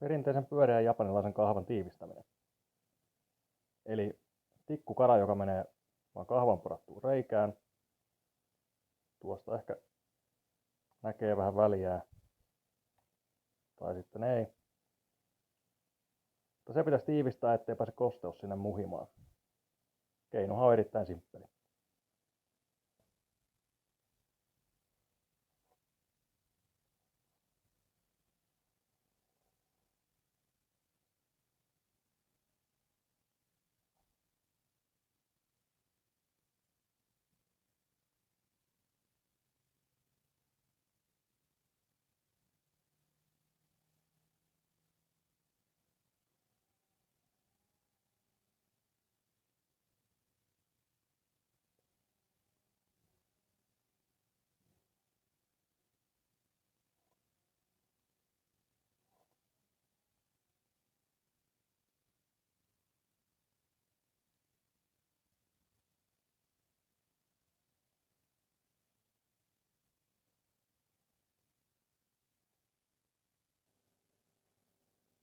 Perinteisen pyöreän japanilaisen kahvan tiivistäminen. Eli tikkukara, joka menee vaan kahvan porattuun reikään. Tuosta ehkä näkee vähän väliä. Tai sitten ei. Mutta se pitäisi tiivistää, ettei pääse kosteus sinne muhimaan. Keinohan on erittäin simppeli.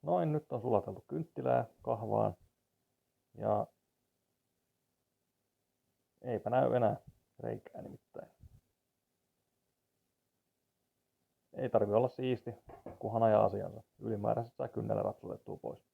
Noin, nyt on sulateltu kynttilää kahvaan. Ja eipä näy enää reikää nimittäin. Ei tarvi olla siisti, kunhan ajaa asiansa. Ylimääräiset saa kynnellä rapsutettua pois.